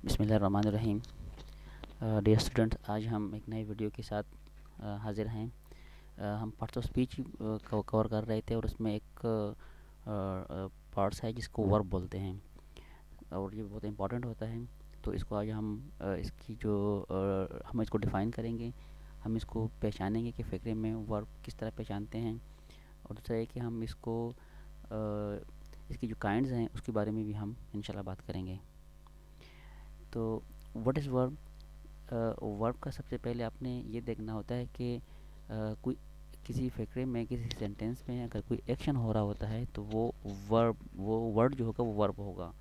बिस्मिल्लाहिर्रहमानिर्रहीम। Dear students, आज हम एक नए वीडियो के साथ हाजिर हैं। हम पार्ट्स ऑफ स्पीच कवर कर रहे थे और उसमें एक पार्ट्स है जिसको वर्ब बोलते हैं और ये बहुत इंपॉर्टेंट होता है। तो इसको आज हम इसकी जो हम इसको डिफ़ाइन करेंगे, हम इसको पहचानेंगे कि फ़िक्रे में वर्ब किस तरह पहचानते हैं। और दूसरा है कि हम इसको इसकी जो काइंड्स हैं उसके बारे में भी हम इंशाल्लाह बात करेंगे। तो व्हाट इज़ वर्ब? वर्ब का सबसे पहले आपने ये देखना होता है कि कोई किसी फ़िक्रे में, किसी सेंटेंस में अगर कोई एक्शन हो रहा होता है तो वो वर्ड जो होगा वो वर्ब होगा।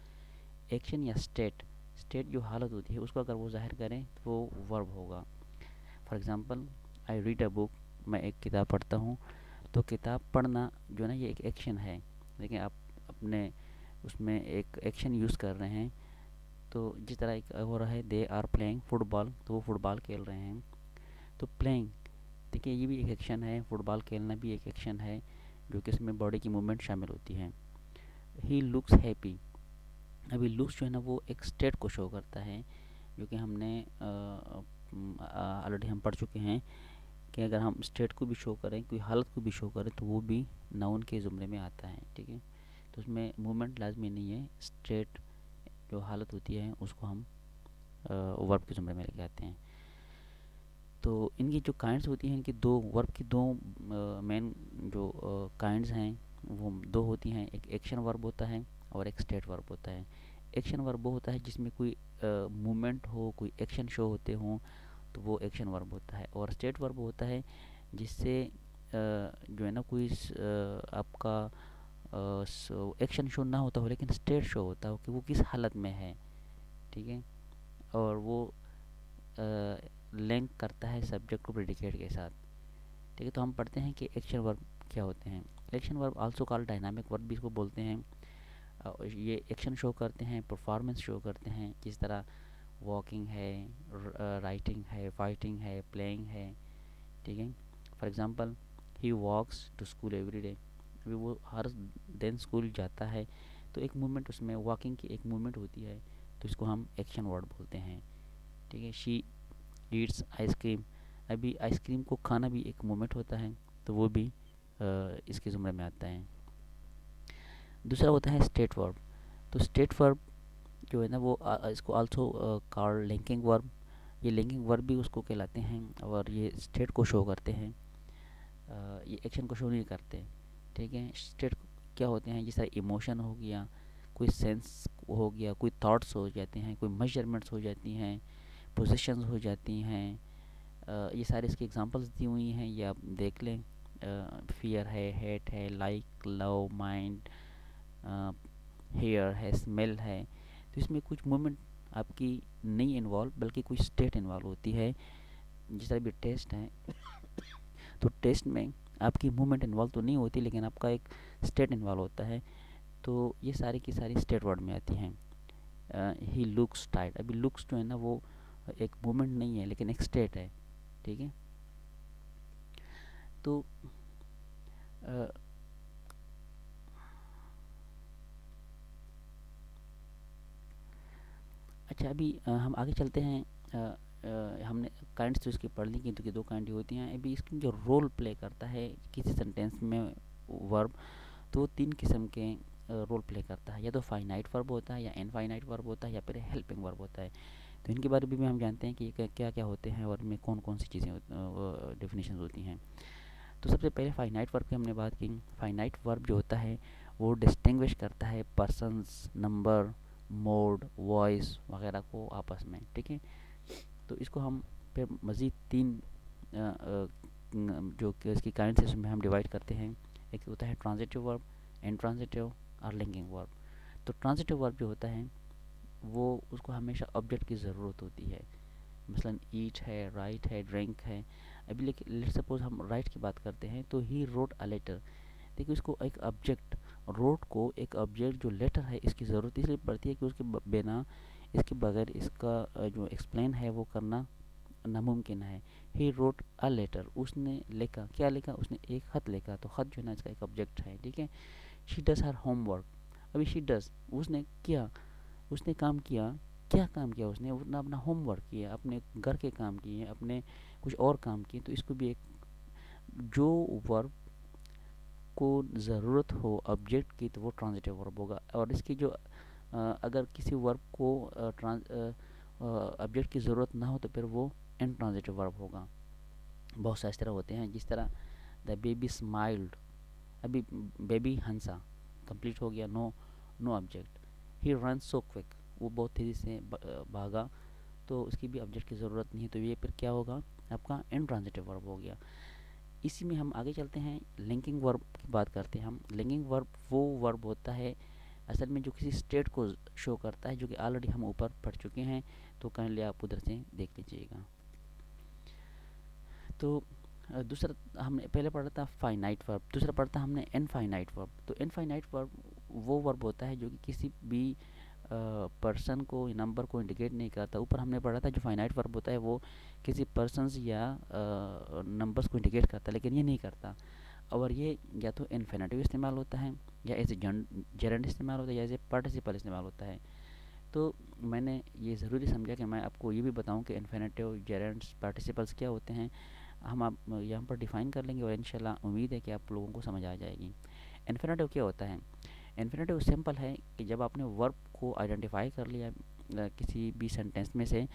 एक्शन या स्टेट जो हालत होती है उसको अगर वो ज़ाहिर करें तो वो वर्ब होगा। For example, I read a book, मैं एक किताब पढ़ता हूँ। तो किताब पढ़ना जो है ना, ये एक एक्शन है। लेकिन आप अपने उसमें एक एक्शन यूज़ कर रहे हैं। तो जिस तरह एक हो रहा है, दे आर प्लेइंग फुटबॉल, तो वो फुटबॉल खेल रहे हैं। तो प्लेइंग, देखिए ये भी एक एक्शन है, फुटबॉल खेलना भी एक एक्शन है जो कि इसमें बॉडी की मूवमेंट शामिल होती है। ही लुक्स हैप्पी, अभी लुक्स जो है ना वो एक स्टेट को शो करता है, जो कि हमने ऑलरेडी हम पढ़ चुके हैं कि अगर हम स्टेट को भी शो करें, कोई हालत को भी शो करें, तो वो भी नाउन के ज़ुमरे में आता है। ठीक है, तो उसमें मूवमेंट लाजमी नहीं है, स्टेट जो हालत होती है उसको हम वर्ब के ज़ुमरे में लेके आते हैं। तो इनकी जो काइंड्स होती हैं, इनकी दो वर्ब की दो मेन जो काइंड्स हैं वो दो होती हैं। एक एक्शन वर्ब होता है और एक स्टेट वर्ब होता है। एक्शन वर्ब वो होता है जिसमें कोई मूवमेंट हो, कोई एक्शन शो होते हों, तो वो एक्शन वर्ब होता है। और स्टेट वर्ब होता है जिससे जो है ना कोई आपका एक्शन शो ना होता हो लेकिन स्टेट शो होता हो कि वो किस हालत में है। ठीक है, और वो लिंक करता है सब्जेक्ट को प्रेडिकेट के साथ। ठीक है, तो हम पढ़ते हैं कि एक्शन वर्ब क्या होते हैं। Action verb also called dynamic verb भी इसको बोलते हैं। ये एक्शन शो करते हैं, परफॉर्मेंस शो करते हैं, जिस तरह वॉकिंग है, राइटिंग है, फाइटिंग है, प्लेइंग है। ठीक है, for example, he walks to school every day, अभी वो हर दिन स्कूल जाता है। तो एक मूवमेंट, उसमें वॉकिंग की एक मूवमेंट होती है, तो इसको हम एक्शन वर्ड बोलते हैं। ठीक है, शी ईट्स आइसक्रीम, अभी आइसक्रीम को खाना भी एक मोमेंट होता है, तो वो भी इसके ज़ुमरे में आता है। दूसरा होता है स्टेट वर्ब। तो स्टेट वर्ब जो है ना वो इसको आल्सो कॉल्ड लिंकिंग वर्ब, ये लिंकिंग वर्ब भी उसको कहलाते हैं और ये स्टेट को शो करते हैं, ये एक्शन को शो नहीं करते। ठीक है, स्टेट क्या होते हैं, जैसे इमोशन हो गया, कोई सेंस हो गया, कोई थॉट्स हो जाते हैं, कोई मेजरमेंट्स हो जाती हैं, पोजीशंस हो जाती हैं। ये सारे इसकी एग्जांपल्स दी हुई हैं, ये आप देख लें। फियर है, हेट है, लाइक, लव, माइंड, हेयर है, स्मेल है। तो इसमें कुछ मूवमेंट आपकी नहीं इन्वॉल्व बल्कि कुछ स्टेट इन्वॉल्व होती है। जिस तरह भी टेस्ट है, तो टेस्ट में आपकी मूवमेंट इन्वॉल्व तो नहीं होती लेकिन आपका एक स्टेट इन्वॉल्व होता है। तो ये सारी की सारी स्टेट वर्ड में आती हैं। ही लुक्स टाइट, अभी लुक्स जो है ना वो एक मूवमेंट नहीं है लेकिन एक स्टेट है। ठीक है, तो अ, अच्छा, अभी हम आगे चलते हैं। हमने काइंड्स तो इसकी पढ़ ली कि तो दो काइंड होती हैं। अभी इसकी जो रोल प्ले करता है किसी सेंटेंस में वर्ब, तो वो तीन किस्म के रोल प्ले करता है। या तो फाइनाइट वर्ब होता है, या इनफाइनाइट वर्ब होता है, या फिर हेल्पिंग वर्ब होता है। तो इनके बारे में भी हम जानते हैं कि क्या क्या होते हैं और इनमें कौन कौन सी चीज़ें डेफिनेशन होती हैं। तो सबसे पहले फाइनाइट वर्ब की हमने बात की। फाइनाइट वर्ब जो होता है वो डिस्टिंग्विश करता है पर्सन्स, नंबर, मोड, वॉइस वगैरह को आपस में। ठीक है, तो इसको हम फिर मज़ीद तीन जो कि इसकी काइंड से उसमें हम डिवाइड करते हैं। एक होता है ट्रांजिटिव वर्ब, इनट्रांजिटिव और लिंकिंग वर्ब। तो ट्रांजिटिव वर्ब जो होता है वो उसको हमेशा ऑब्जेक्ट की ज़रूरत होती है। मसलन ईट है, राइट है, ड्रिंक है। अभी लेकिन लेट सपोज हम राइट की बात करते हैं, तो ही रोट अ लेटर। देखिए, उसको एक ऑब्जेक्ट, रोट को एक ऑब्जेक्ट जो लेटर है इसकी ज़रूरत इसलिए पड़ती है कि उसके बिना, इसके बगैर इसका जो एक्सप्लेन है वो करना नामुमकिन है। ही रोट अ लेटर, उसने लिखा, क्या लिखा, उसने एक ख़त लिखा। तो ख़त जो है ना इसका एक ऑब्जेक्ट है। ठीक है, शी डज़ हर होमवर्क, अभी शी डज़, उसने किया, उसने काम किया, क्या काम किया उसने, उसने अपना होमवर्क किया, अपने घर के काम किए, अपने कुछ और काम किए, तो इसको भी एक जो वर्ब को ज़रूरत हो ऑब्जेक्ट की तो वो ट्रांजिटिव वर्ब होगा। और इसकी जो अगर किसी वर्ब को ऑब्जेक्ट की ज़रूरत ना हो तो फिर वो इनट्रांजिटिव वर्ब होगा। बहुत सारे इस तरह होते हैं, जिस तरह द बेबी स्माइल्ड, अभी बेबी हंसा कंप्लीट हो गया, नो नो ऑब्जेक्ट। ही रन सो क्विक, वो बहुत तेज़ी से भागा, तो उसकी भी ऑब्जेक्ट की ज़रूरत नहीं है, तो ये फिर क्या होगा, आपका इनट्रांजिटिव वर्ब हो गया। इसी में हम आगे चलते हैं, लिंकिंग वर्ब की बात करते हैं हम। लिंकिंग वर्ब वो वर्ब होता है असल में जो किसी स्टेट को शो करता है, जो कि ऑलरेडी हम ऊपर पढ़ चुके हैं, तो काइंडली आप उधर से देख लीजिएगा। तो दूसरा हमने पहले पढ़ा था फाइनाइट वर्ब, दूसरा पढ़ा था हमने इनफाइनाइट वर्ब। तो इनफाइनाइट वर्ब वो वर्ब होता है जो कि किसी भी पर्सन को, नंबर को इंडिकेट नहीं करता। ऊपर हमने पढ़ा था जो फाइनाइट वर्ब होता है वो किसी पर्सन्स या नंबर्स को इंडिकेट करता है, लेकिन ये नहीं करता। और ये या तो इन्फिनेटिव इस्तेमाल होता है, या एज ए जेरेंड इस्तेमाल होता है, या एज ए पार्टिसिपल इस्तेमाल होता है। तो मैंने ये ज़रूरी समझा कि मैं आपको ये भी बताऊं कि इन्फिनेटिव, जेरेंड्स, पार्टिसिपल्स क्या होते हैं। हम आप यहाँ पर डिफ़ाइन कर लेंगे और इंशाल्लाह उम्मीद है कि आप लोगों को समझ आ जाएगी। इन्फिनेटिव क्या होता है? इन्फिनेटिव सिंपल है कि जब आपने वर्ब को आइडेंटिफाई कर लिया किसी भी सेंटेंस में से,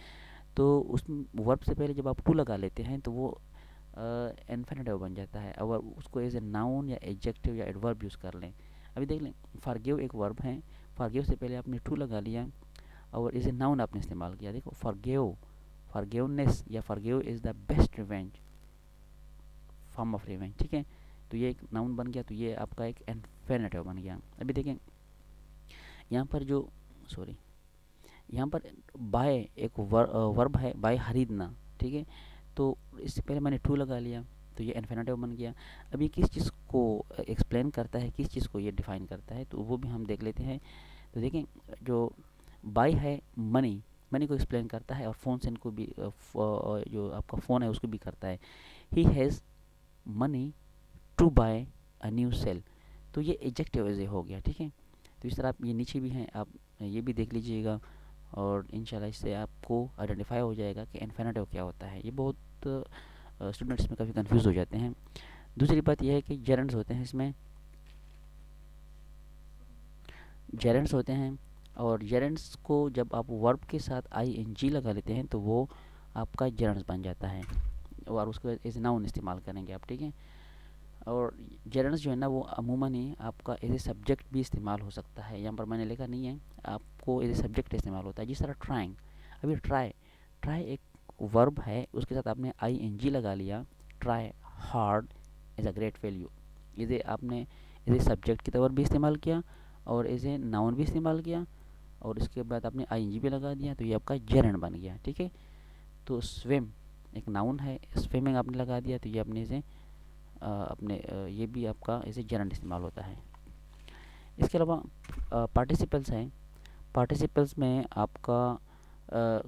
तो उस वर्ब से पहले जब आप टू लगा लेते हैं तो वो इन्फिनेटिव बन जाता है। और उसको एज ए नाउन या एडजेक्टिव या एडवर्ब यूज़ कर लें। अभी देख लें, फॉरगिव एक वर्ब है, फॉरगिव से पहले आपने टू लगा लिया और एज ए नाउन आपने इस्तेमाल किया। देखो फॉरगिव, फॉरगिवनेस या forgive is the best revenge, form of revenge, ठीक है। तो ये एक नाउन बन गया, तो ये आपका एक इन्फिनेटिव बन गया। अभी देखें यहाँ पर जो सॉरी यहाँ पर बाय एक वर्ब है, बाय खरीदना, ठीक है। तो इससे पहले मैंने टू लगा लिया तो ये इन्फिनेटिव बन गया। अब ये किस चीज़ को एक्सप्लेन करता है, किस चीज़ को ये डिफाइन करता है, तो वो भी हम देख लेते हैं। तो देखें जो बाय है मनी, मनी को एक्सप्लेन करता है, और फ़ोन से इनको भी जो आपका फ़ोन है उसको भी करता है। He has money to buy a new cell, तो ये एडजेक्टिव एज ए हो गया, ठीक है। तो इस तरह आप ये नीचे भी हैं, आप ये भी देख लीजिएगा और इंशाल्लाह इससे आपको आइडेंटिफाई हो जाएगा कि इन्फिनेटिव क्या होता है। ये बहुत स्टूडेंट्स में काफ़ी कंफ्यूज हो जाते हैं। दूसरी बात यह है कि जेरेंड्स होते हैं, इसमें जेरेंड्स होते हैं, और जेरेंड्स को जब आप वर्ब के साथ आईएनजी लगा लेते हैं तो वो आपका जेरेंड्स बन जाता है, और उसको एज नाउन इस्तेमाल करेंगे आप, ठीक है। और जेरेंड्स जो है ना वो अमूमन ही आपका एज ए सब्जेक्ट भी इस्तेमाल हो सकता है। यहाँ पर मैंने लिखा नहीं है, आपको एज ए सब्जेक्ट इस्तेमाल होता है। जिस तरह ट्राइंग, अभी ट्राई, ट्राई एक वर्ब है, उसके साथ आपने आईएनजी लगा लिया, try hard is a great value, इसे आपने एज ए सब्जेक्ट के तौर भी इस्तेमाल किया और एज ए नाउन भी इस्तेमाल किया, और इसके बाद आपने आईएनजी भी लगा दिया, तो ये आपका जेरेंड बन गया, ठीक है। तो स्विम एक नाउन है, स्विमिंग आपने लगा दिया तो ये अपने से अपने ये भी आपका ऐसे जेरेंड इस्तेमाल होता है। इसके अलावा पार्टिसिपल्स हैं। पार्टिसिपल्स में आपका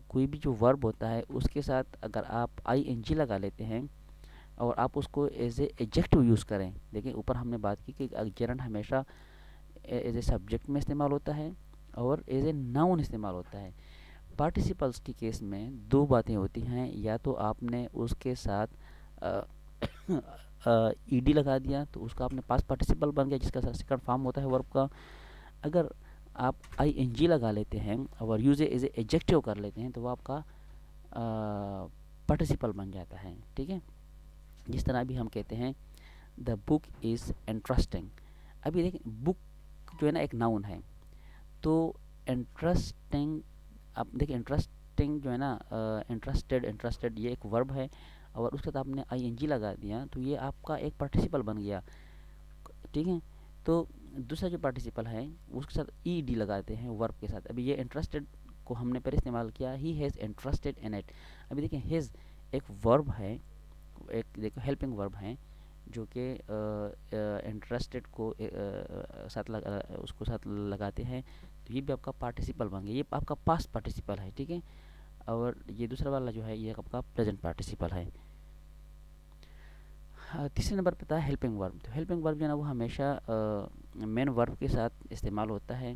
कोई भी जो वर्ब होता है उसके साथ अगर आप आईएनजी लगा लेते हैं और आप उसको एज ए एडजेक्टिव यूज़ करें। देखिए ऊपर हमने बात की कि जेरेंड हमेशा एज ए सब्जेक्ट में इस्तेमाल होता है और एज ए नाउन इस्तेमाल होता है। पार्टिसिपल्स के केस में दो बातें होती हैं, या तो आपने उसके साथ ईडी लगा दिया तो उसका आपने पास्ट पार्टिसिपल बन गया, जिसका सेकंड फॉर्म होता है वर्ब का। अगर आप आईएनजी लगा लेते हैं और यूज एज ए एडजेक्टिव कर लेते हैं तो वो आपका पार्टिसिपल बन जाता है, ठीक है। जिस तरह अभी हम कहते हैं द बुक इज़ इंटरेस्टिंग। अभी देखें बुक जो है ना एक नाउन है, तो इंटरेस्टिंग, आप देखिए इंटरेस्टिंग जो है ना, इंटरेस्टेड, इंटरेस्टेड ये एक वर्ब है और उसके साथ आपने आईएनजी लगा दिया तो ये आपका एक पार्टिसिपल बन गया, ठीक है। तो दूसरा जो पार्टिसिपल है उसके साथ ईडी लगाते हैं वर्ब के साथ। अभी ये इंटरेस्टेड को हमने पहले इस्तेमाल किया, he has interested in it. अभी देखिए हैज़ एक वर्ब है, एक देखो हेल्पिंग वर्ब है जो कि इंटरेस्टेड को साथ उसको साथ लगाते हैं, तो ये भी आपका पार्टिसिपल बन गया, ये आपका पास्ट पार्टिसिपल है, ठीक है। और ये दूसरा वाला जो है ये आपका प्रेजेंट पार्टिसिपल है। तीसरे नंबर पे था हेल्पिंग वर्ब। तो हेल्पिंग वर्ब जो है ना वो हमेशा मेन वर्ब के साथ इस्तेमाल होता है।